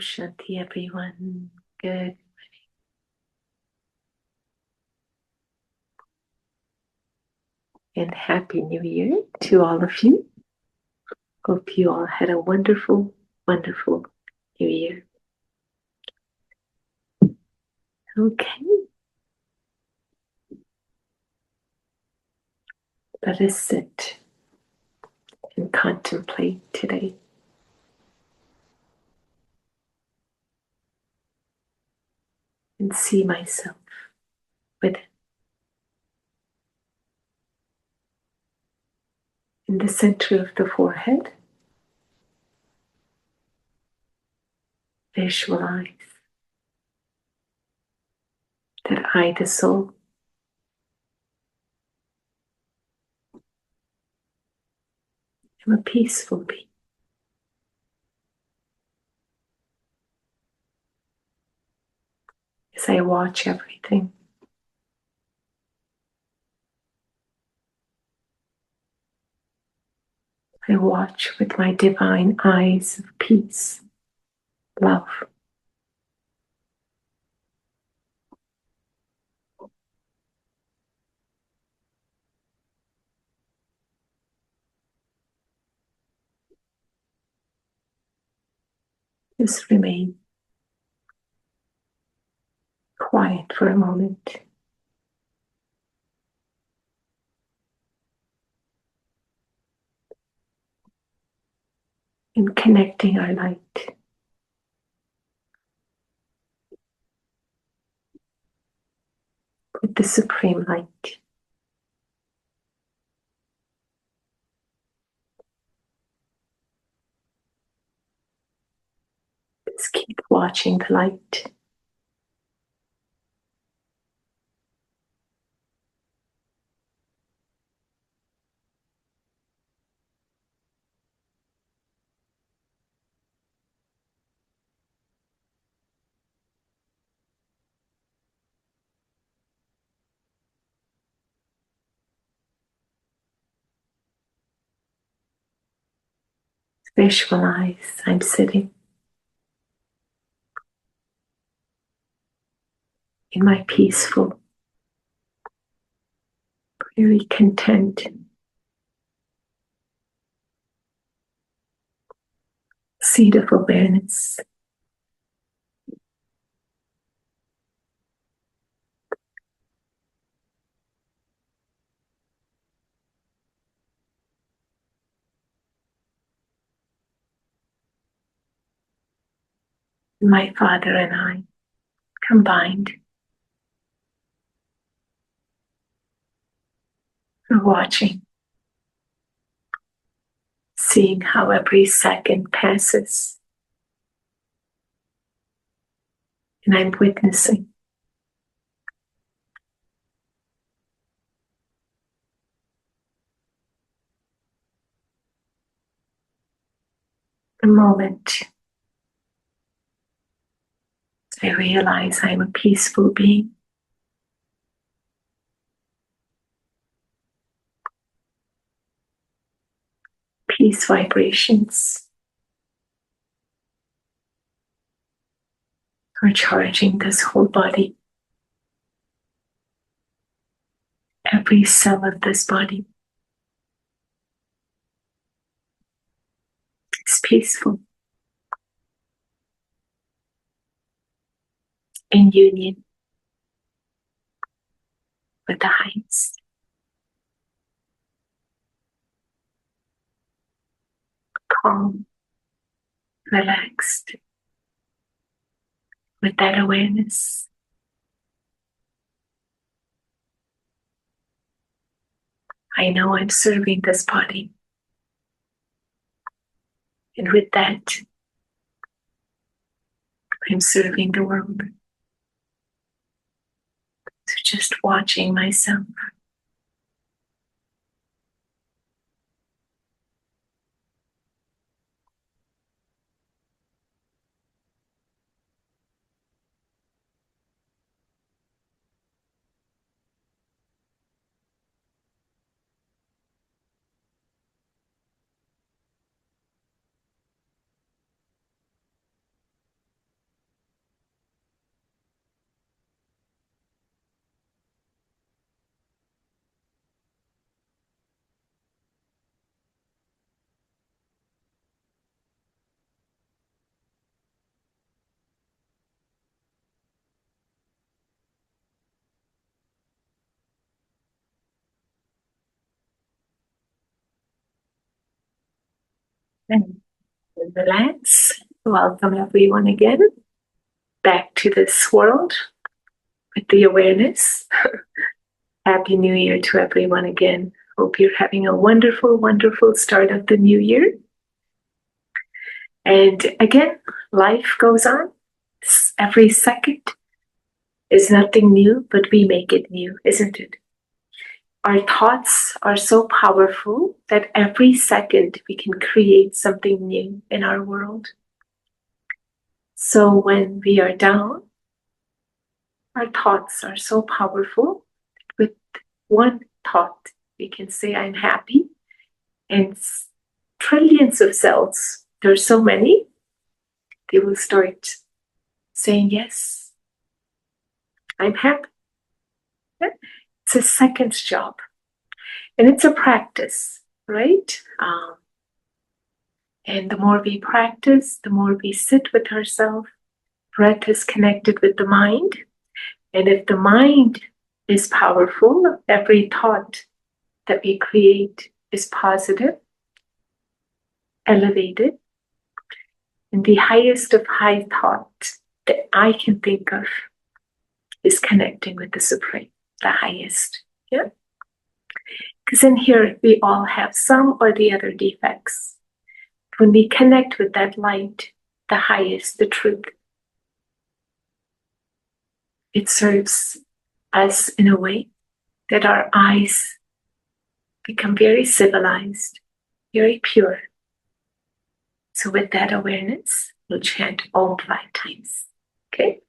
Shanti, everyone. Good. And Happy New Year to all of you. Hope you all had a wonderful, wonderful New Year. Okay. Let us sit and contemplate today. And see myself within. In the center of the forehead, visualize that I, the soul, am a peaceful being. As I watch everything, I watch with my divine eyes of peace, love. Just remain quiet for a moment. In connecting our light with the Supreme Light. Just keep watching the light. Visualize I'm sitting in my peaceful, very content seat of awareness. My Father and I combined are watching, seeing how every second passes. And I'm witnessing the moment I realize I'm a peaceful being. Peace vibrations are charging this whole body. Every cell of this body is peaceful, in union with the heights, calm, relaxed, with that awareness. I know I'm serving this body. And with that, I'm serving the world. So just watching myself. And relax. Welcome everyone again back to this world with the awareness. Happy New Year to everyone again. Hope you're having a wonderful, wonderful start of the new year. And again, life goes on. Every second is nothing new, but we make it new, isn't it? Our thoughts are so powerful that every second we can create something new in our world. So when we are down, our thoughts are so powerful. With one thought, we can say, I'm happy. And trillions of cells, there are so many, they will start saying, yes, I'm happy. It's a second job. And it's a practice, right? And the more we practice, the more we sit with ourselves. Breath is connected with the mind. And if the mind is powerful, every thought that we create is positive, elevated, and the highest of high thought that I can think of is connecting with the Supreme, the highest. Yeah? Because in here, we all have some or the other defects. When we connect with that light, the highest, the truth, it serves us in a way that our eyes become very civilized, very pure. So with that awareness, we'll chant Om 5 times. Okay?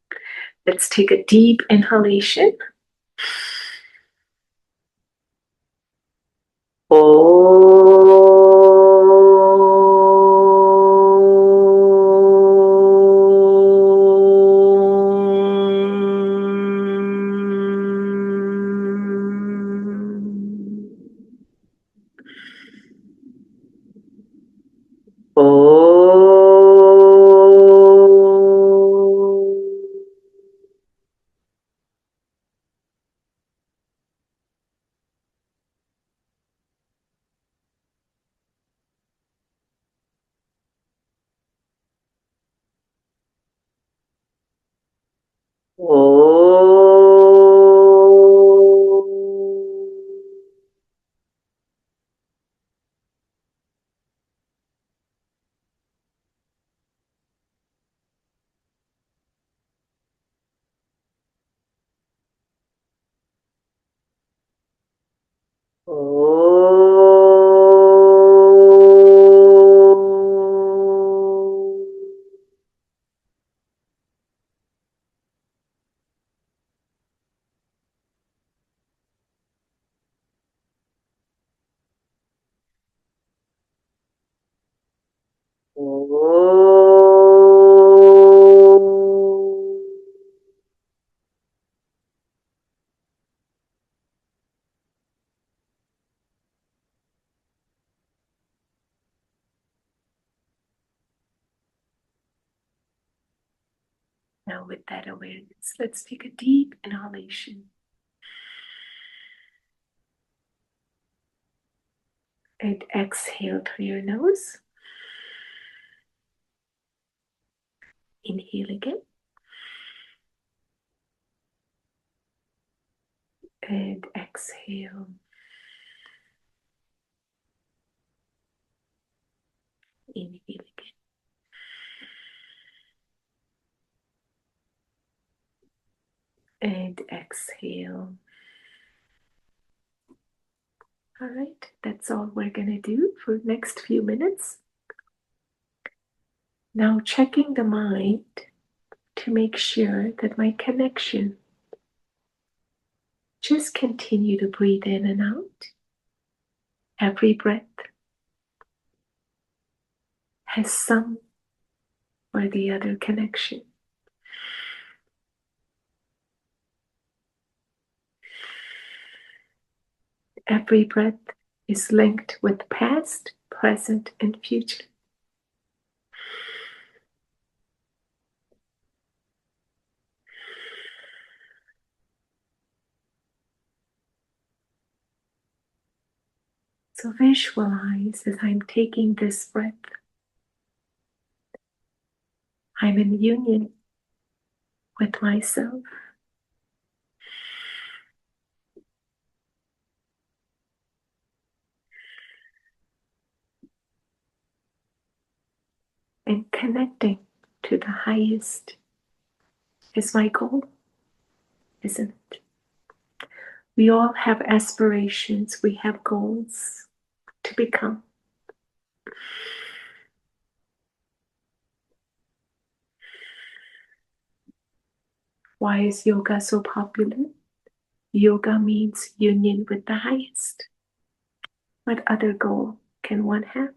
Let's take a deep inhalation. Now, with that awareness, let's take a deep inhalation and exhale through your nose. Inhale again and exhale. Inhale again and exhale. All right, that's all we're going to do for the next few minutes. Now, checking the mind to make sure that my connection, just continue to breathe in and out. Every breath has some or the other connection. Every breath is linked with past, present, and future. So visualize as I'm taking this breath I'm in union with myself. And connecting to the highest is my goal, isn't it? We all have aspirations, we have goals to become. Why is yoga so popular? Yoga means union with the highest. What other goal can one have?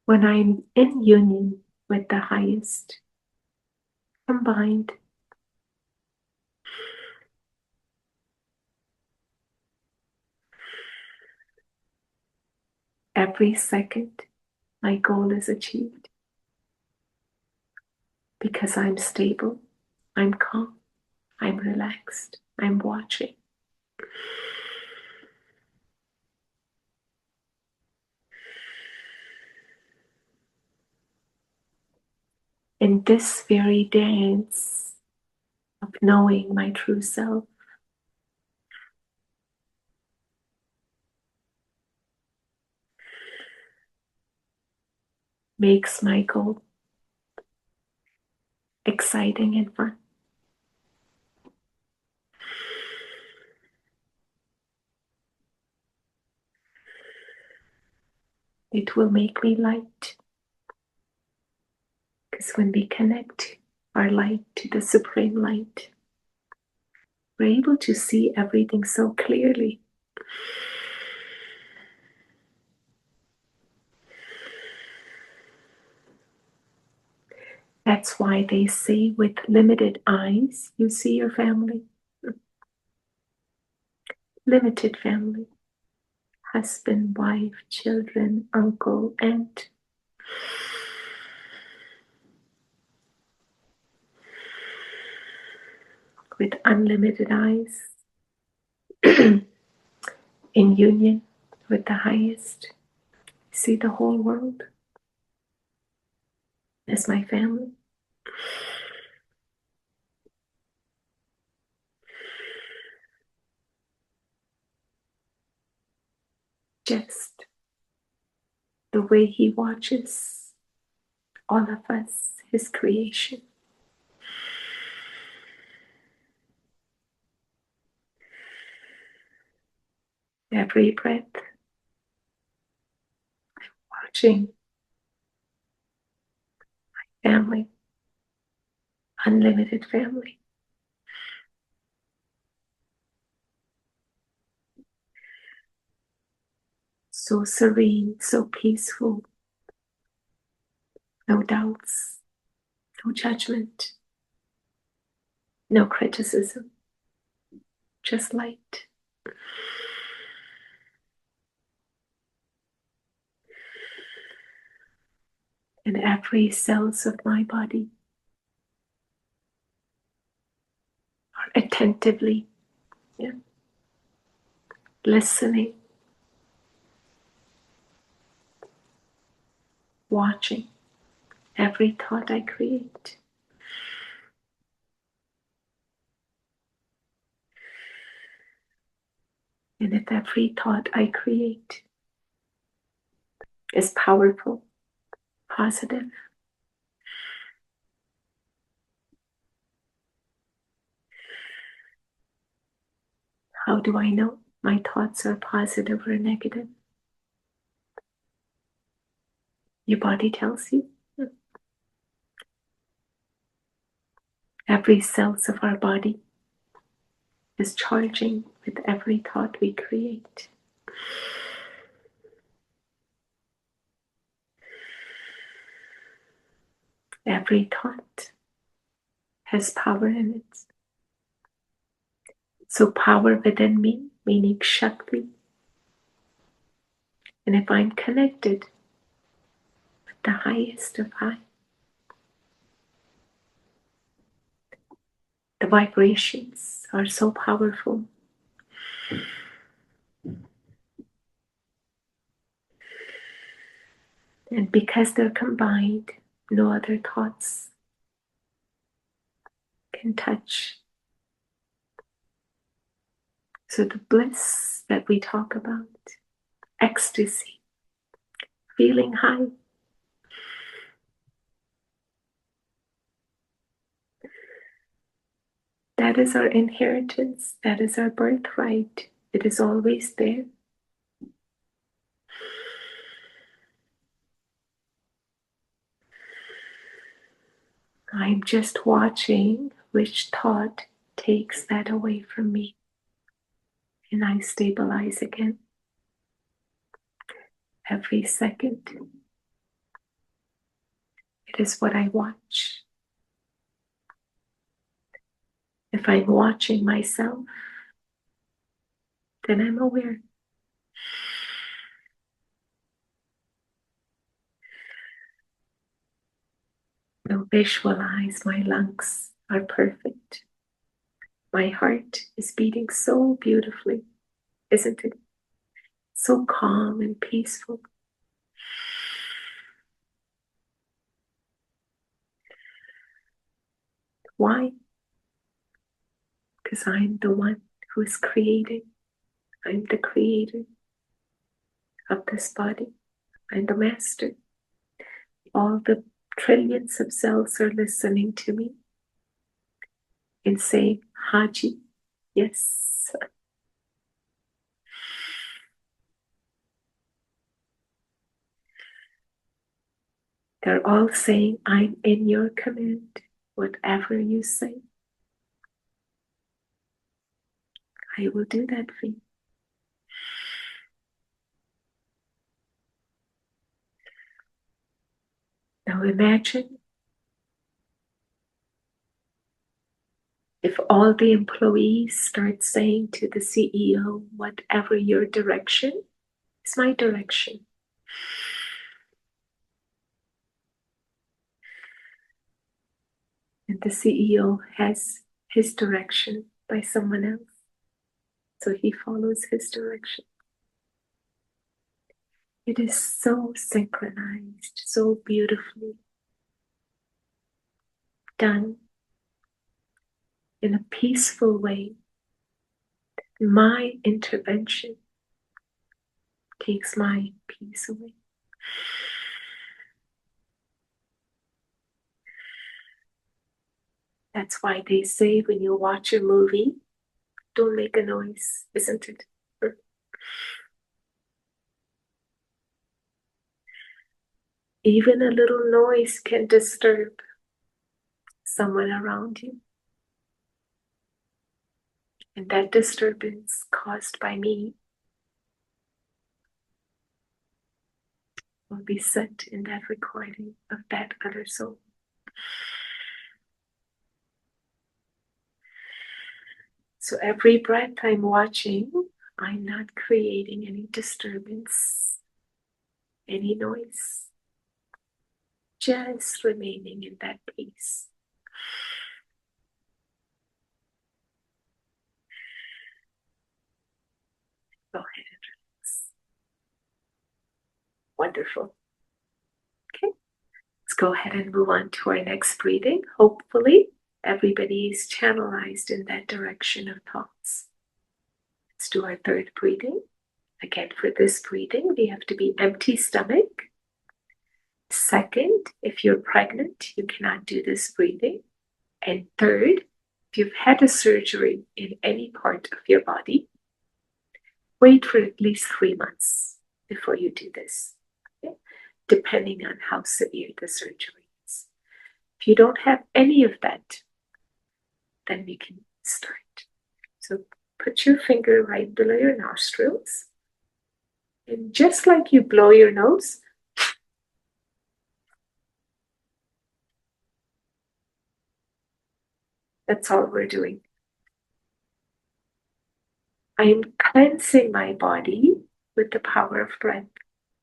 When I'm in union with the highest, combined, every second my goal is achieved because I'm stable, I'm calm, I'm relaxed, I'm watching. In this very dance of knowing my true self, makes my goal exciting and fun. It will make me light, because when we connect our light to the supreme light, we're able to see everything so clearly. That's why they say with limited eyes, you see your family. Limited family. Husband, wife, children, uncle, aunt. With unlimited eyes. In union with the highest. See the whole world as my family. Just the way he watches all of us, his creation. Every breath, watching family, unlimited family. So serene, so peaceful. No doubts, no judgment, no criticism, just light. And every cells of my body are attentively listening, watching every thought I create. And if every thought I create is powerful, positive, how do I know my thoughts are positive or negative? Your body tells you. Every cells of our body is charging with every thought we create. Every thought has power in it. So power within me, meaning Shakti. And if I'm connected with the highest of high, the vibrations are so powerful. And because they're combined, no other thoughts can touch. So the bliss that we talk about, ecstasy, feeling high, that is our inheritance, that is our birthright. It is always there. I'm just watching which thought takes that away from me, and I stabilize again every second. It is what I watch. If I'm watching myself, then I'm aware. Now visualize my lungs are perfect. My heart is beating so beautifully, isn't it? So calm and peaceful. Why? Because I'm the one who is creating. I'm the creator of this body. I'm the master. All the trillions of cells are listening to me and saying, Haji, yes. They're all saying, I'm in your command. Whatever you say, I will do that for you. Now imagine if all the employees start saying to the CEO, whatever your direction is my direction. And the CEO has his direction by someone else. So he follows his direction. It is so synchronized, so beautifully done in a peaceful way. My intervention takes my peace away. That's why they say when you watch a movie, don't make a noise, isn't it? Even a little noise can disturb someone around you. And that disturbance caused by me will be set in that recording of that other soul. So every breath I'm watching, I'm not creating any disturbance, any noise, just remaining in that peace. Go ahead and relax. Wonderful. Okay, let's go ahead and move on to our next breathing. Hopefully, everybody is channelized in that direction of thoughts. Let's do our third breathing. Again, for this breathing, we have to be empty stomach. Second, if you're pregnant, you cannot do this breathing. And third, if you've had a surgery in any part of your body, wait for at least 3 months before you do this, okay? Depending on how severe the surgery is. If you don't have any of that, then we can start. So put your finger right below your nostrils. And just like you blow your nose, that's all we're doing. I am cleansing my body with the power of breath.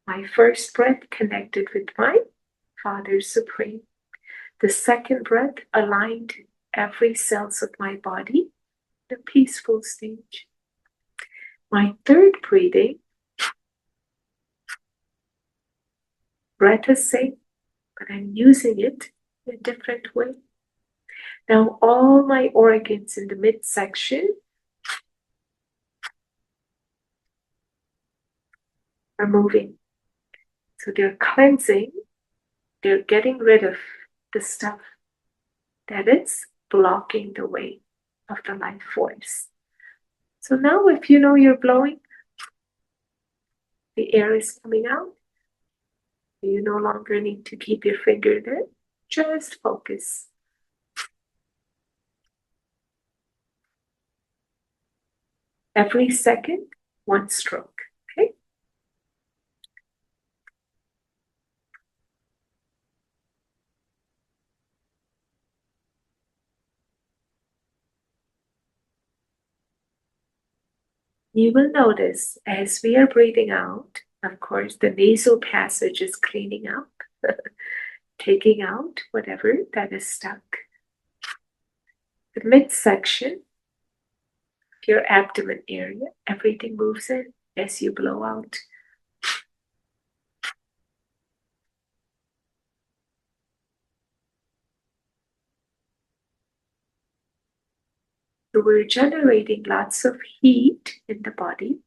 My first breath connected with my Father Supreme. The second breath aligned every cells of my body in a peaceful stage. My third breathing breath is same, but I'm using it in a different way. Now all my organs in the midsection are moving. So they're cleansing, they're getting rid of the stuff that is blocking the way of the life force. So now if you know you're blowing, the air is coming out. You no longer need to keep your finger there. Just focus. Every second, one stroke. Okay? You will notice as we are breathing out, of course, the nasal passage is cleaning up, taking out whatever that is stuck. The midsection, your abdomen area, everything moves in as you blow out. So we're generating lots of heat in the body.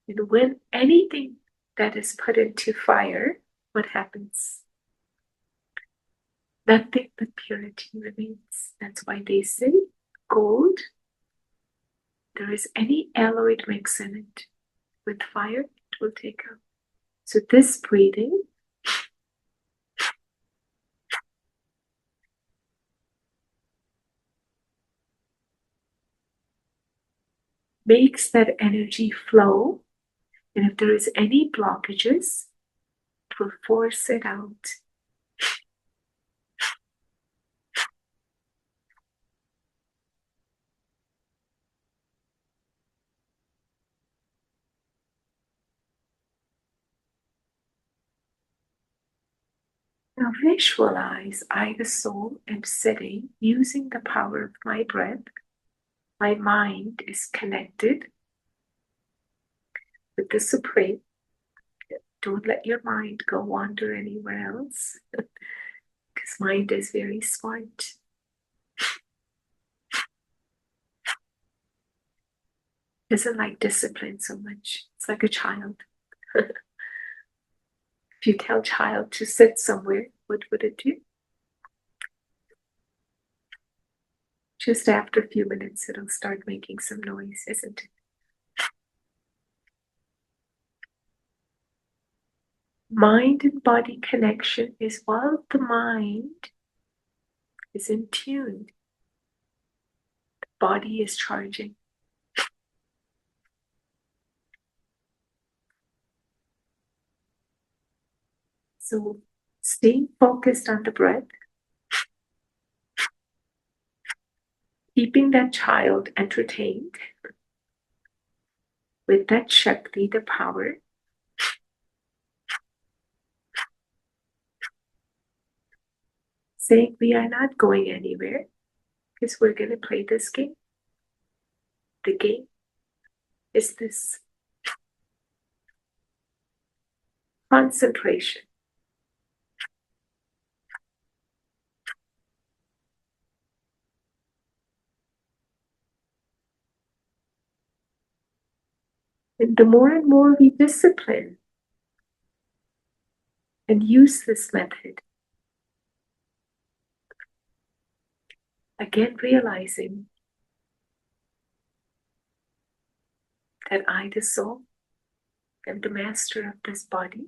And when anything that is put into fire, what happens? Nothing but purity remains. That's why they say gold, there is any alloyed mix in it. With fire, it will take out. So this breathing makes that energy flow. And if there is any blockages, it will force it out. Now visualize I, the soul, am sitting using the power of my breath. My mind is connected with the Supreme. Don't let your mind go wander anywhere else, because mind is very smart. Doesn't like discipline so much. It's like a child. If you tell a child to sit somewhere, what would it do? Just after a few minutes, it'll start making some noise, isn't it? Mind and body connection is while the mind is in tune, the body is charging. So staying focused on the breath, keeping that child entertained with that Shakti, the power, saying we are not going anywhere because we're going to play this game. The game is this concentration. And the more and more we discipline and use this method, again realizing that I, the soul, am the master of this body,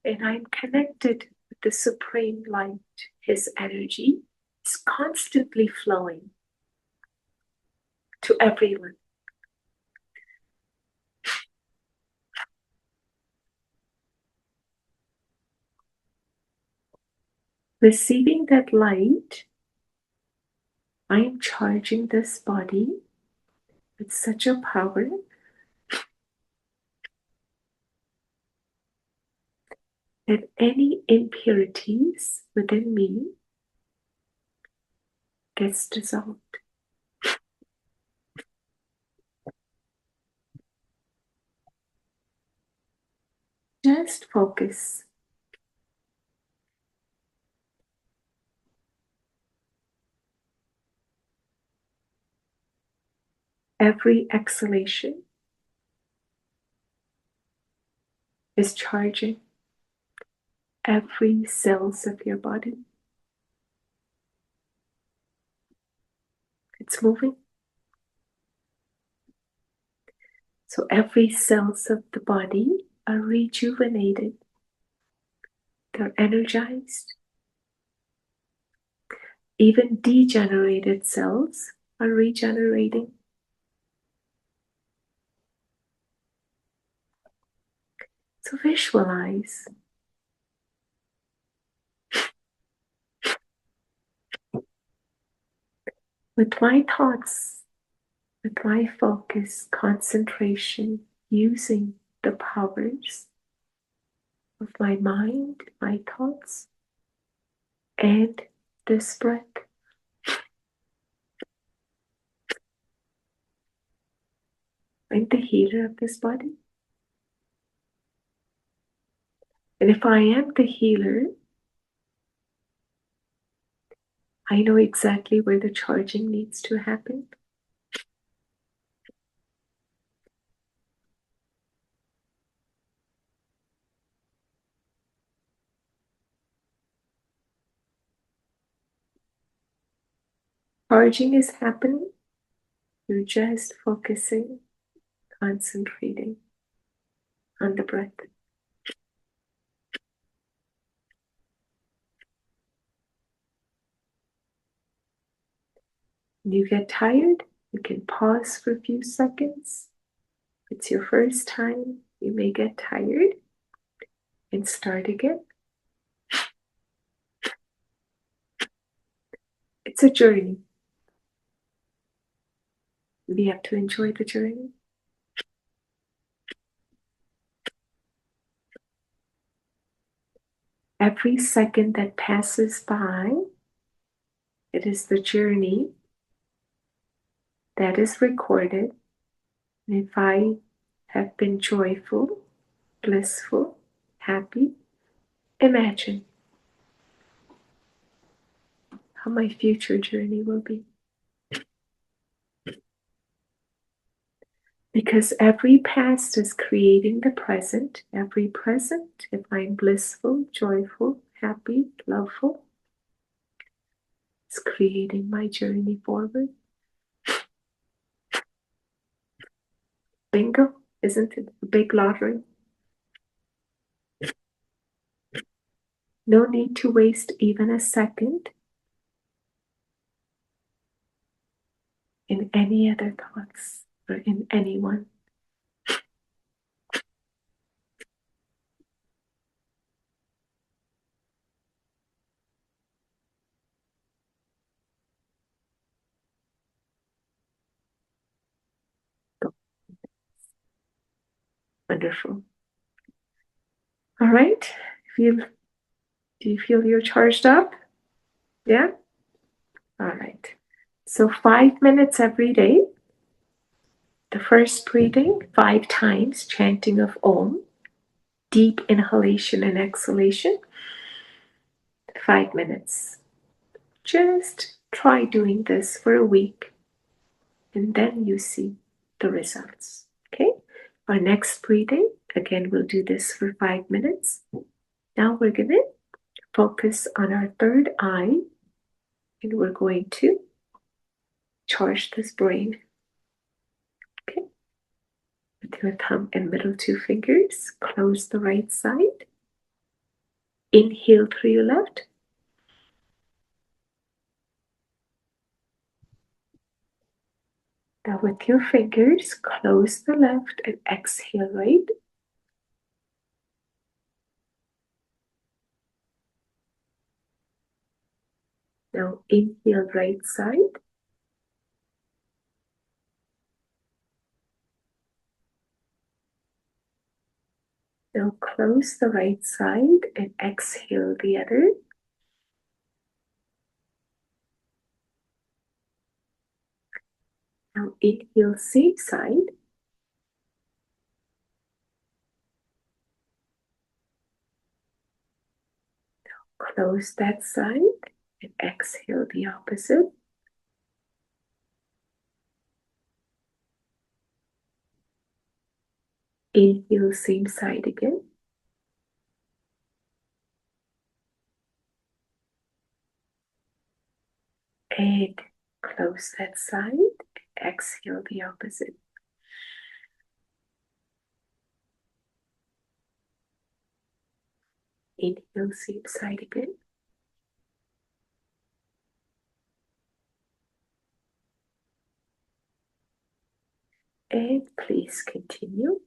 and I'm connected with the Supreme Light. His energy is constantly flowing to everyone. Receiving that light, I am charging this body with such a power that any impurities within me gets dissolved. Just focus. Every exhalation is charging every cells of your body. It's moving. So every cells of the body are rejuvenated. They're energized. Even degenerated cells are regenerating. So visualize with my thoughts, with my focus, concentration, using the powers of my mind, my thoughts, and this breath. I'm the healer of this body. And if I am the healer, I know exactly where the charging needs to happen. Charging is happening. You're just focusing, concentrating on the breath. When you get tired, you can pause for a few seconds. If it's your first time, you may get tired and start again. It's a journey. We have to enjoy the journey. Every second that passes by, it is the journey that is recorded. And if I have been joyful, blissful, happy, imagine how my future journey will be. Because every past is creating the present. Every present, if I'm blissful, joyful, happy, loveful, is creating my journey forward. Bingo, isn't it a big lottery? No need to waste even a second in any other thoughts or in anyone. Wonderful. All right. Do you feel you're charged up? Yeah? All right. So 5 minutes every day. The first breathing, 5 times, chanting of Om. Deep inhalation and exhalation. 5 minutes. Just try doing this for a week and then you see the results. Okay? Our next breathing, again, we'll do this for 5 minutes. Now we're going to focus on our third eye and we're going to charge this brain. Okay? With your thumb and middle two fingers, close the right side. Inhale through your left. Now with your fingers, close the left and exhale right. Now inhale right side. Now close the right side and exhale the other. Now inhale same side. Close that side and exhale the opposite. Inhale, same side again. And close that side. Exhale the opposite. Inhale, same side again. And please continue.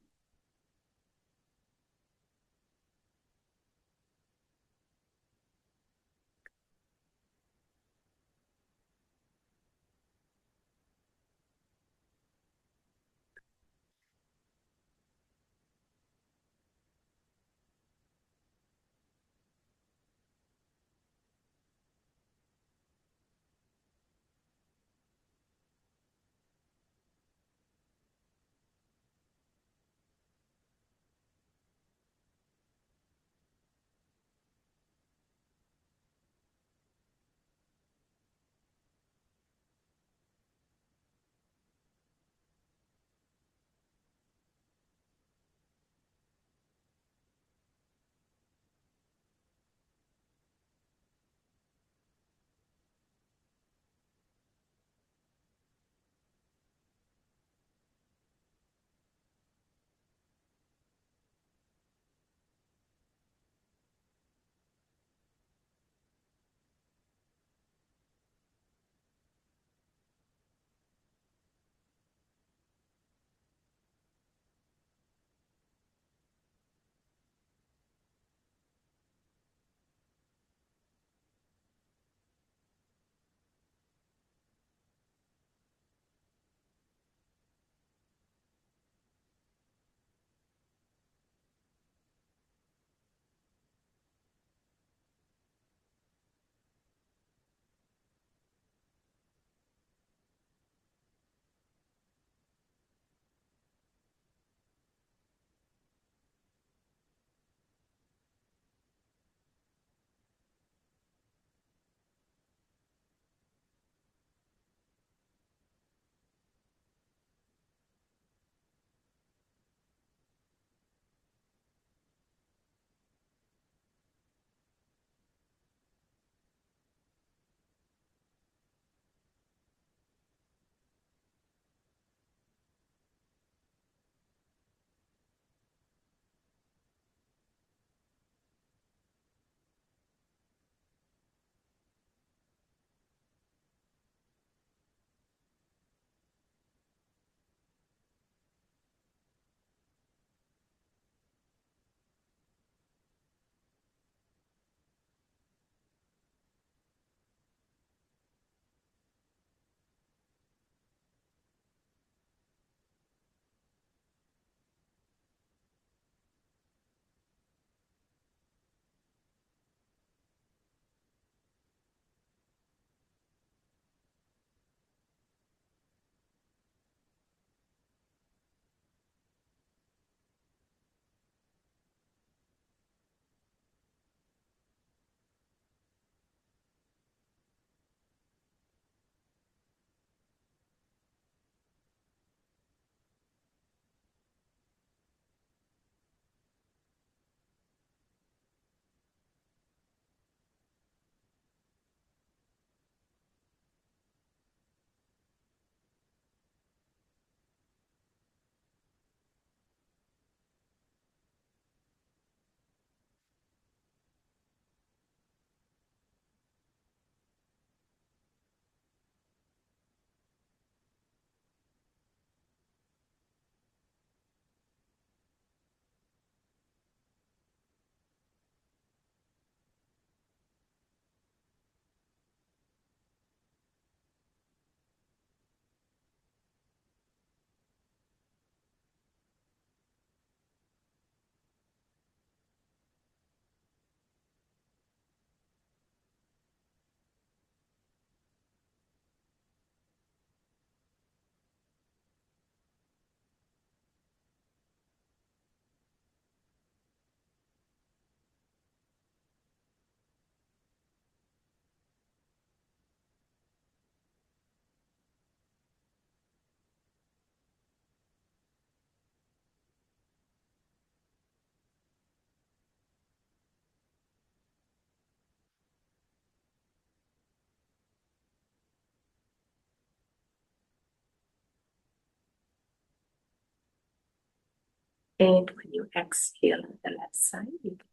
And when you exhale on the left side, you can.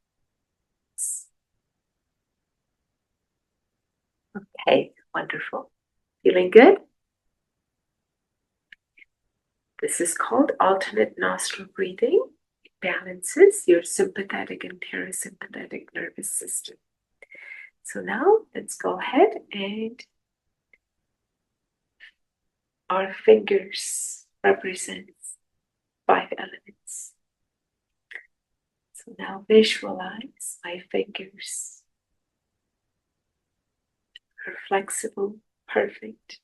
Okay, wonderful. Feeling good? This is called alternate nostril breathing. It balances your sympathetic and parasympathetic nervous system. So now let's go ahead and our fingers represents 5 elements. So now visualize my fingers are flexible, perfect,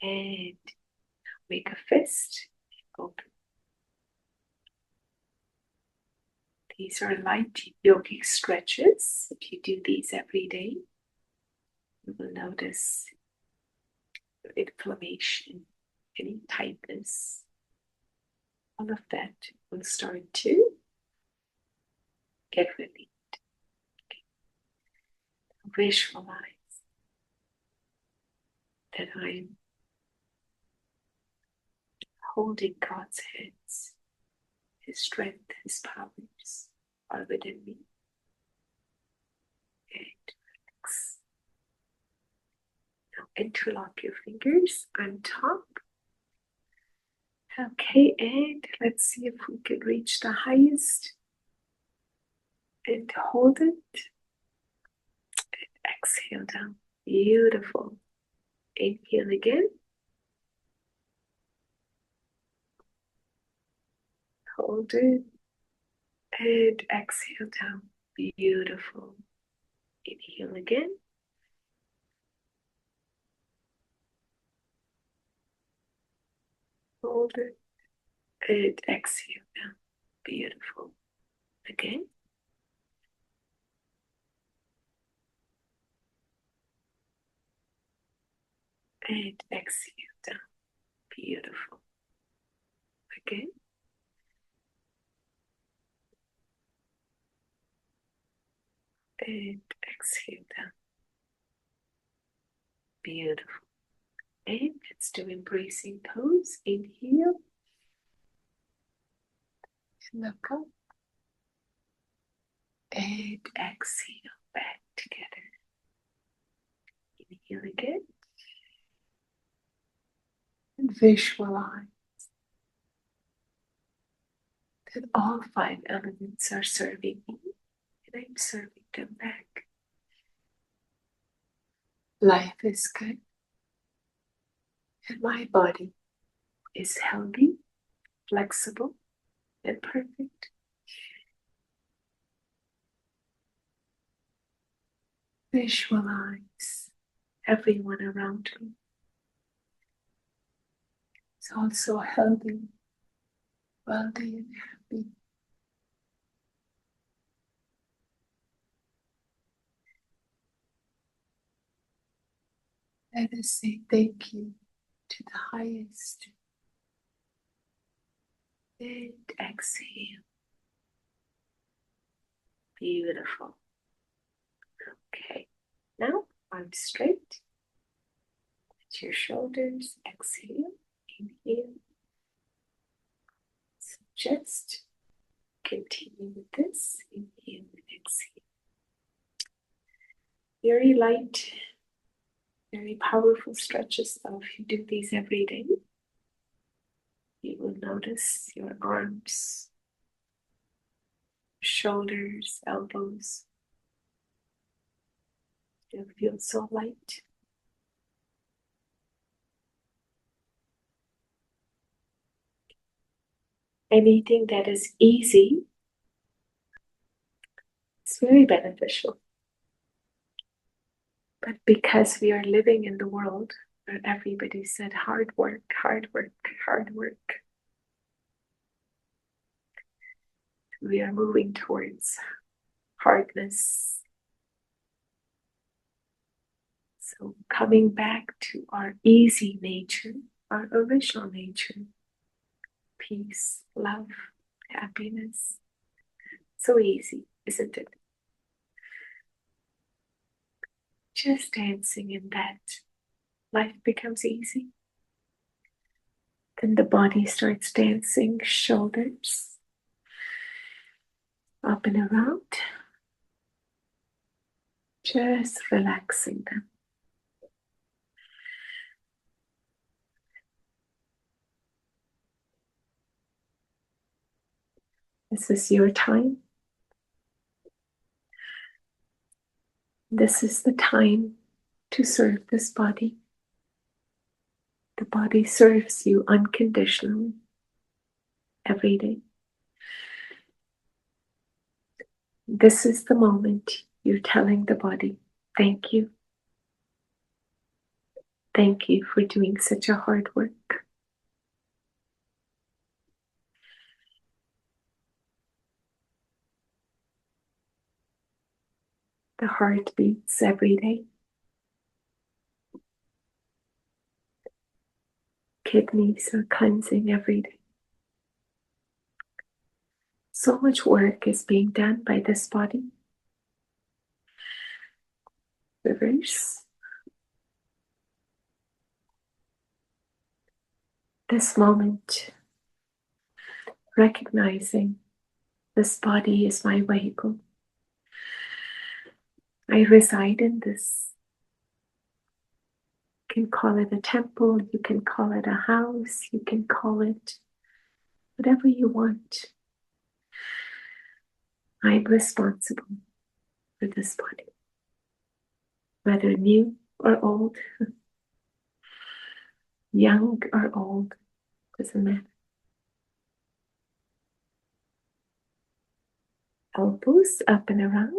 and make a fist open. These are light yogic stretches. If you do these every day, you will notice inflammation, any tightness, all of that will start to get relieved. Visualize that I'm holding God's hands. His strength, His powers are within me. And relax. Now interlock your fingers on top. Okay, and let's see if we can reach the highest. And hold it. And exhale down. Beautiful. Inhale again. Hold it. And exhale down. Beautiful. Inhale again. Hold it. And exhale down. Beautiful. Again. And exhale down. Beautiful. Again. And exhale down. Beautiful. And let's do embracing pose. Inhale. Look up. And exhale back together. Inhale again. And visualize that all 5 elements are serving me. And I'm serving them back. Life is good. And my body is healthy, flexible, and perfect. Visualize everyone around me is also healthy, wealthy, and happy. Let us say thank you to the highest. And exhale. Beautiful. Okay, now arms straight. Let your shoulders exhale. Inhale. So just continue with this. Inhale and exhale. Very light, very powerful stretches. So if you do these every day, you will notice your arms, shoulders, elbows. You'll feel so light. Anything that is easy is very beneficial. But because we are living in the world where everybody said hard work, hard work, hard work, we are moving towards hardness. So coming back to our easy nature, our original nature, peace, love, happiness. So easy, isn't it? Just dancing in that, life becomes easy. Then the body starts dancing, shoulders up and around, just relaxing them. This is your time. This is the time to serve this body. The body serves you unconditionally every day. This is the moment you're telling the body, thank you. Thank you for doing such a hard work. The heart beats every day. Kidneys are cleansing every day. So much work is being done by this body. Reverse. This moment, recognizing this body is my vehicle. I reside in this. You can call it a temple, you can call it a house, you can call it whatever you want. I'm responsible for this body, whether new or old, young or old, doesn't matter. Elbows up and around.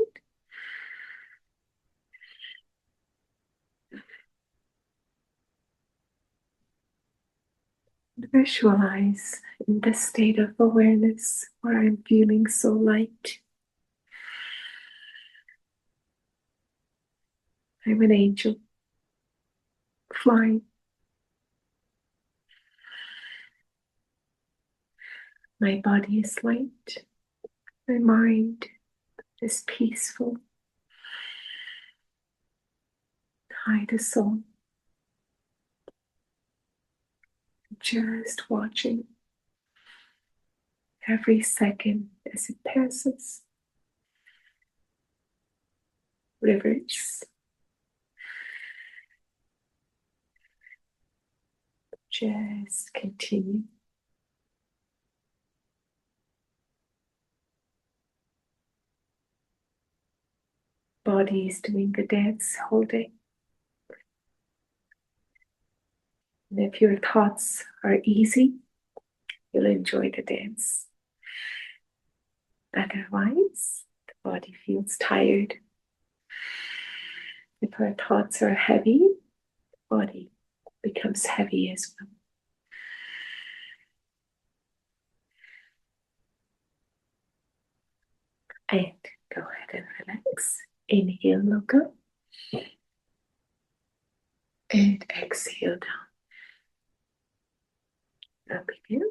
Visualize in this state of awareness where I'm feeling so light. I'm an angel flying. My body is light. My mind is peaceful. Hide the soul. Just watching every second as it passes. Rivers. Just continue. Body is doing the dance whole day. And if your thoughts are easy, you'll enjoy the dance. Otherwise, the body feels tired. If our thoughts are heavy, the body becomes heavy as well. And go ahead and relax. Inhale, look up. And exhale down. Up again.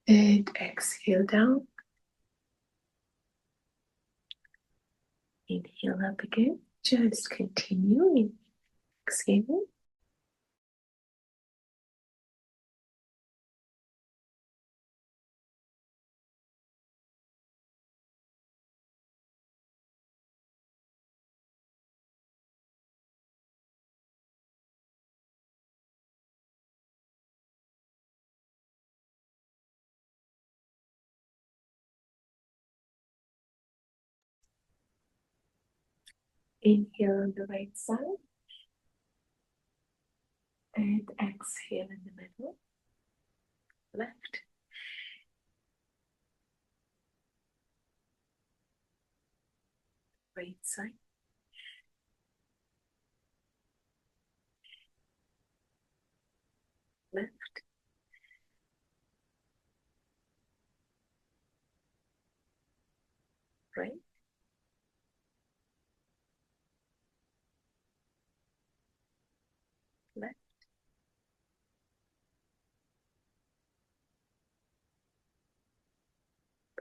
And exhale down. Inhale up again. Just continue. Exhale. Inhale on the right side. And exhale in the middle. Left. Right side. Left. Right. Left.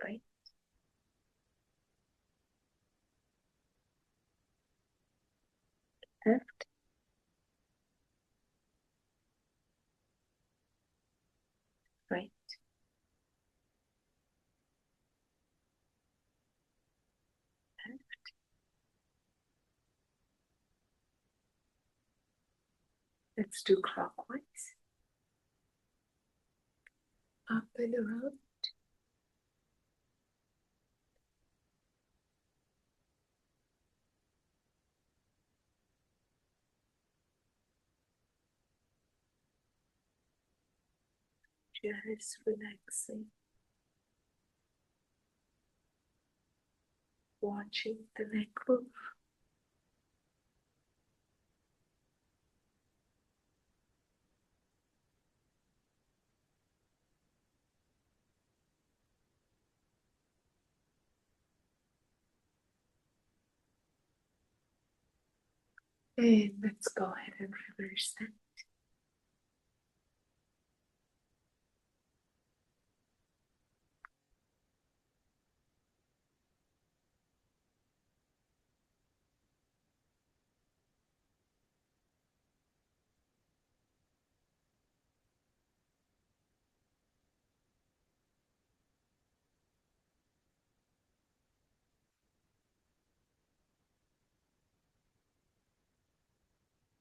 Right. Left. Right. Let's do clockwise. Up and around. Just relaxing. Watching the neck move. And let's go ahead and reverse that.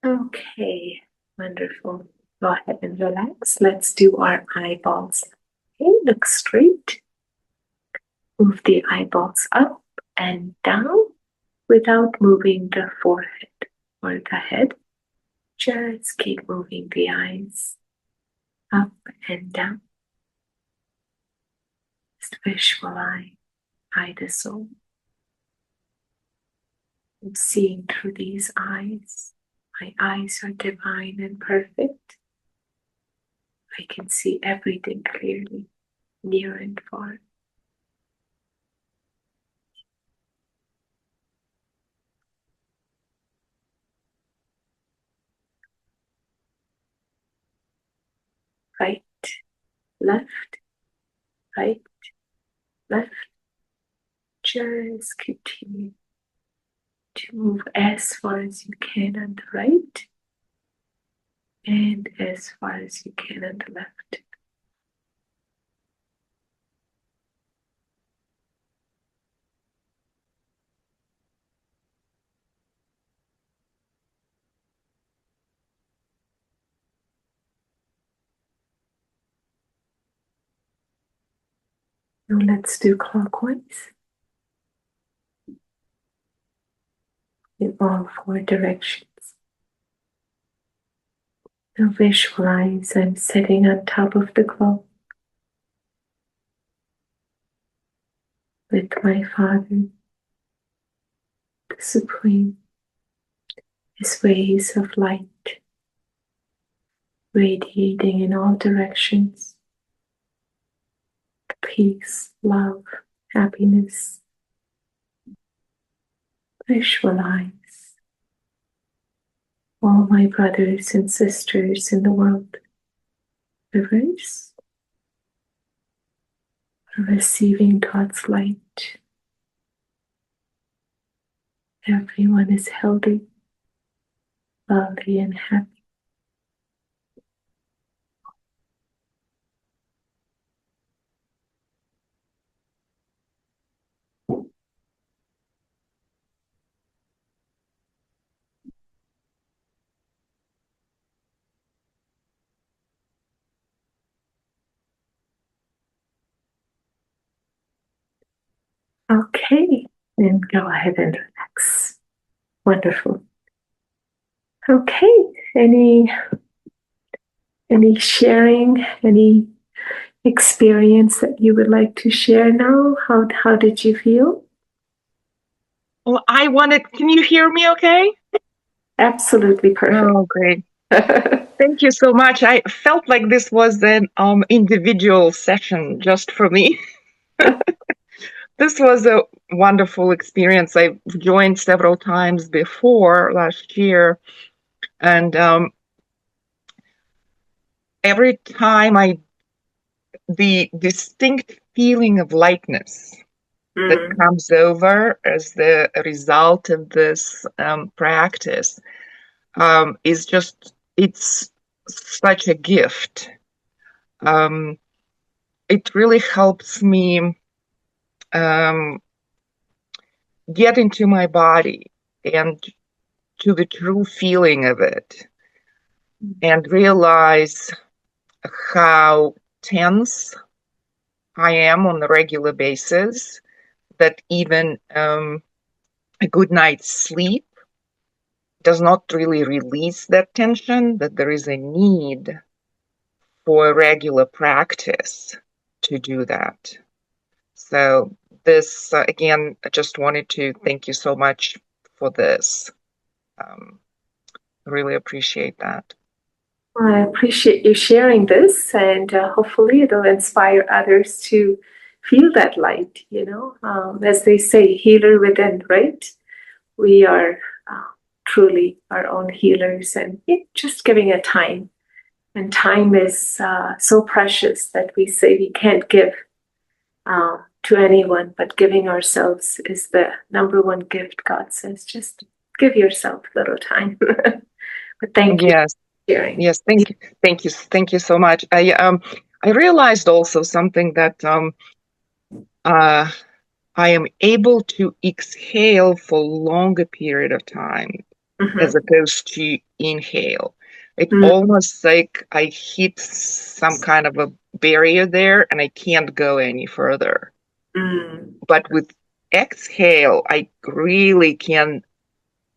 Okay, wonderful. Go ahead and relax. Let's do our eyeballs. Okay, look straight. Move the eyeballs up and down without moving the forehead or the head. Just keep moving the eyes up and down. Just visualize the soul. I'm seeing through these eyes. My eyes are divine and perfect. I can see everything clearly, near and far. Right, left, right, left. Just continue to move as far as you can on the right and as far as you can on the left. Now let's do clockwise in all four directions. Now visualize I'm sitting on top of the clock with my Father, the Supreme, His rays of light radiating in all directions. Peace, love, happiness. Visualize all my brothers and sisters in the world. Reverse. Receiving God's light. Everyone is healthy, wealthy, and happy. Okay, and go ahead and relax. Wonderful. Okay, any sharing, any experience that you would like to share now? How did you feel? Well, can you hear me okay? Absolutely perfect. Oh, great. Thank you so much. I felt like this was an individual session just for me. This was a wonderful experience. I've joined several times before last year, and every time the distinct feeling of lightness that comes over as the result of this practice is just, it's such a gift. it really helps me get into my body and to the true feeling of it, and realize how tense I am on a regular basis, that even a good night's sleep does not really release that tension, that there is a need for regular practice to do that. So this, again, I just wanted to thank you so much for this. Really appreciate that. I appreciate you sharing this, and hopefully it'll inspire others to feel that light, as they say, healer within, right? We are truly our own healers, and just giving it time. And time is so precious that we say we can't give to anyone, but giving ourselves is the number one gift. God says, just give yourself a little time. But thank you Yes, for sharing. yes, thank you so much. I realized also something that uh, I am able to exhale for longer period of time as Mm-hmm. opposed to inhale. It Mm, almost like I hit some kind of a barrier there and I can't go any further. mm. But with exhale, I really can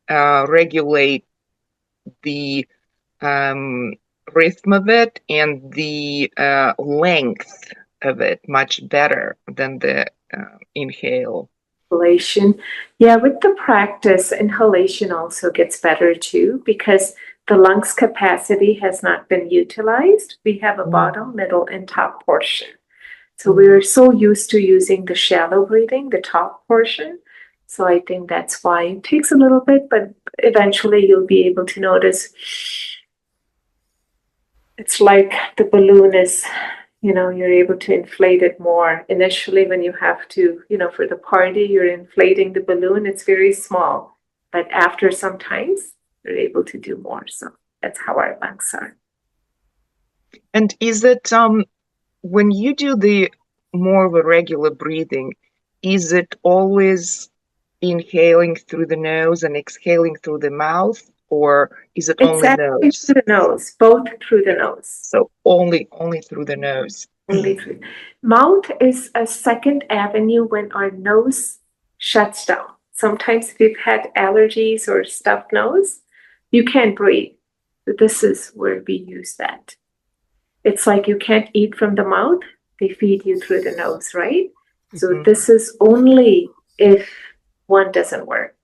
regulate the um, rhythm of it and the length of it much better than the inhale. Inhalation. Yeah, with the practice, inhalation also gets better too because the lungs capacity has not been utilized. We have a Mm, bottom, middle, and top portion. So mm, we're so used to using the shallow breathing, the top portion. So I think that's why it takes a little bit, but eventually you'll be able to notice it's like the balloon is, you're able to inflate it more. Initially, when you have to, for the party, you're inflating the balloon, it's very small. But after some times, you're able to do more. So that's how our lungs are. And is it when you do the more of a regular breathing, is it always inhaling through the nose and exhaling through the mouth, or is it It's only actually nose? through the nose, both through the nose. So only through the nose. Only through. Mouth is a second avenue when our nose shuts down. Sometimes if you've had allergies or stuffed nose, you can't breathe. But this is where we use that. It's like you can't eat from the mouth, they feed you through the nose, right? So Mhm. this is only if one doesn't work.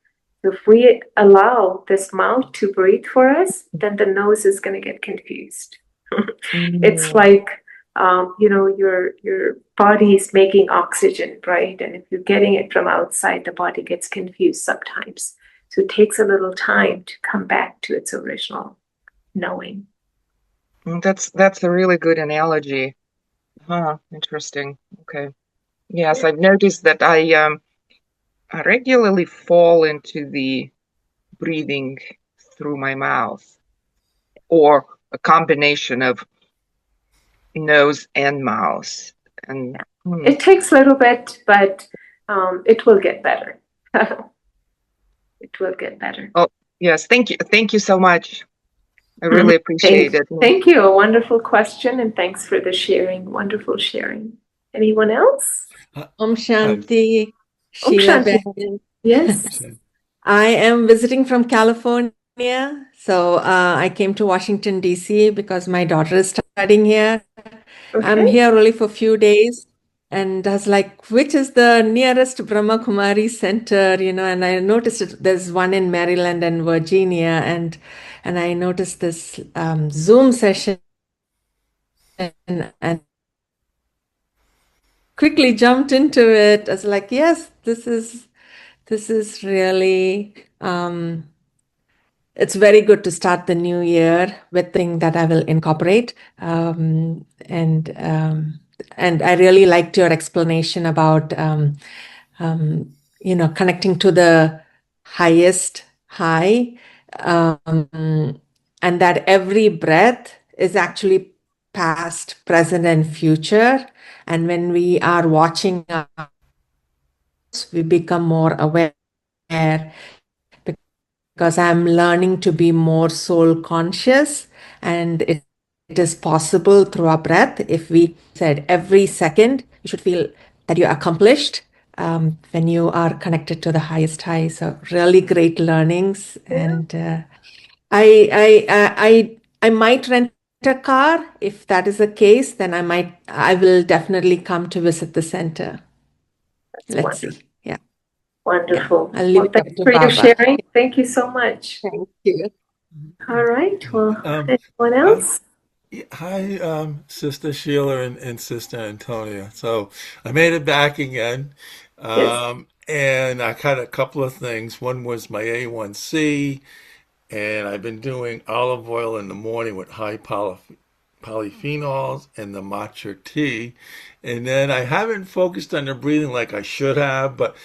So if we allow this mouth to breathe for us, then the nose is going to get confused. It's Mm, like your body is making oxygen, right? And if you're getting it from outside, the body gets confused sometimes. So it takes a little time to come back to its original knowing. that's a really good analogy. Huh, interesting. Okay. Yes, I've noticed that I regularly fall into the breathing through my mouth, or a combination of nose and mouth. And It takes a little bit, but it will get better. It will get better. oh, yes, thank you so much. I Mhm. really appreciate it. Thank you. A wonderful question, and thanks for the sharing. Wonderful sharing. Anyone else? Om Shanti, Om Sheila Shanti. Ben. Yes. I am visiting from California. So I came to Washington, D.C. because my daughter is studying here. I'm Okay. here only for a few days. And I was like, which is the nearest Brahma Kumari center, and I noticed there's one in Maryland and Virginia. And I noticed this Zoom session and quickly jumped into it. I was like, yes, this is really it's very good to start the new year with thing that I will incorporate. And I really liked your explanation about connecting to the highest high, and that every breath is actually past, present, and future. And when we are watching we become more aware because I'm learning to be more soul conscious, and it is possible through our breath. If we said every second, you should feel that you're accomplished when you are connected to the highest high. So really great learnings, Yeah, and I might rent a car. If that is the case, then I will definitely come to visit the center. that's Let's wonderful. see. Yeah. Yeah. Wonderful. I'll leave Well, it thanks up to for your Baba. sharing. Thank you so much. Thank you. All right. Well, Um, anyone I, else? Hi, Sister Sheila and Sister Antonia. So I made it back again, Yes. and I had a couple of things. One was my A1C, and I've been doing olive oil in the morning with high polyphenols and the matcha tea. And then I haven't focused on the breathing like I should have, but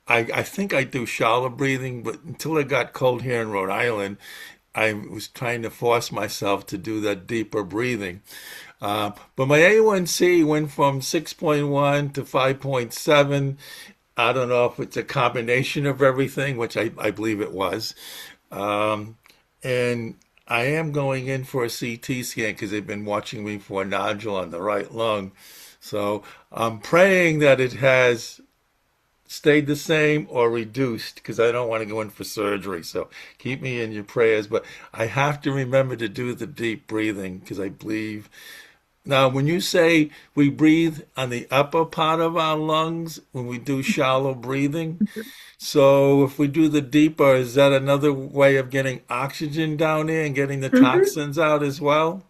I think I do shallow breathing, but until it got cold here in Rhode Island, I was trying to force myself to do that deeper breathing. But my A1C went from 6.1 to 5.7. I don't know if it's a combination of everything, which I believe it was. Um, and I am going in for a CT scan because they've been watching me for a nodule on the right lung. So I'm praying that it has stayed the same or reduced because I don't want to go in for surgery. So keep me in your prayers. But I have to remember to do the deep breathing because I believe. Now, when you say we breathe on the upper part of our lungs when we do shallow breathing, so if we do the deeper, is that another way of getting oxygen down there and getting the Mm-hmm. toxins out as well?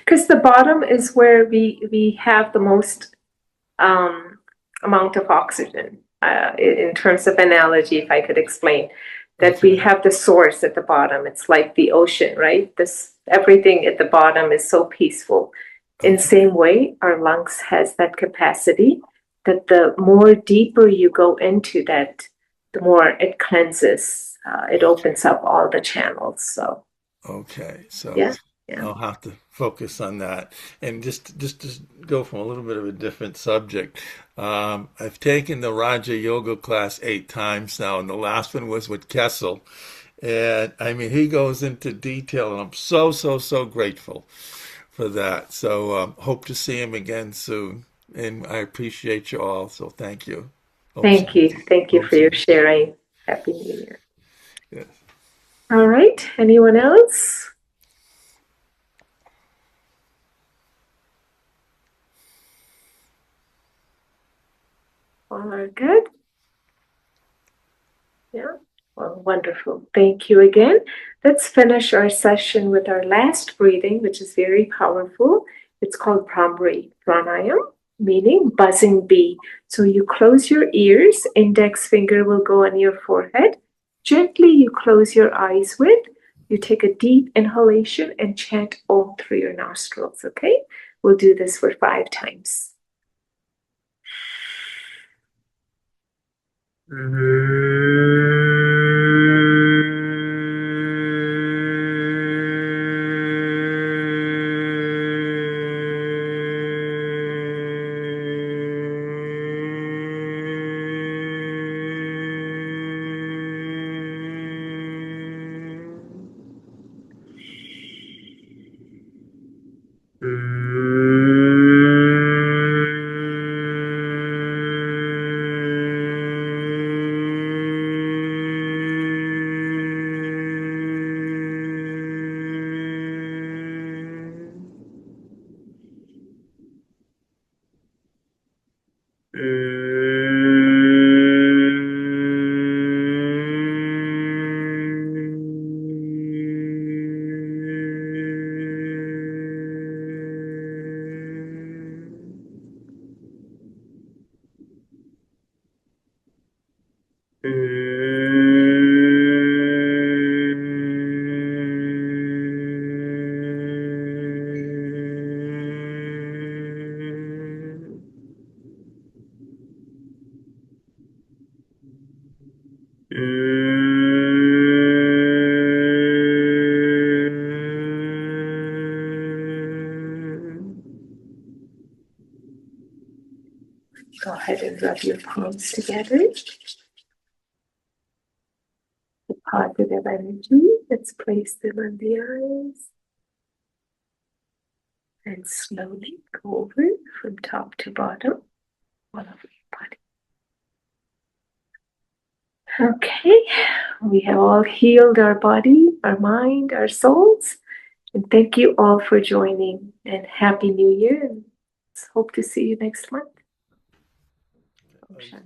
Because the bottom is where we have the most um, amount of oxygen. In terms of analogy, if I could explain, that we Okay. have the source at the bottom. It's like the ocean, right? This everything at the bottom is so peaceful. In Okay. same way, our lungs has that capacity that the more deeper you go into that, the more it cleanses. It Okay. opens up all the channels. So Okay, so yeah, yeah. I'll have to focus on that. And just to go from a little bit of a different subject, I've taken the Raja Yoga class 8 times now, and the last one was with Kessel. And I mean, he goes into detail, and I'm so grateful for that. So hope to see him again soon. And I appreciate you all, so thank you. Om Thank you. Shanti. Thank you Om for your Shanti. sharing. Happy New Year. Yes. All right. Anyone else? All are good. Yeah. Well, wonderful. Thank you again. Let's finish our session with our last breathing, which is very powerful. It's called Brahmari Pranayam, meaning buzzing bee. So you close your ears, index finger will go on your forehead. Gently, you close your eyes with. You take a deep inhalation and chant Om through your nostrils, okay? We'll do this for 5 times. Go ahead and rub your palms together. The positive energy, let's place them on the eyes. And slowly go over from top to bottom, all over your body. Okay, we have all healed our body, our mind, our souls. And thank you all for joining. And Happy New Year. And hope to see you next month. Okay.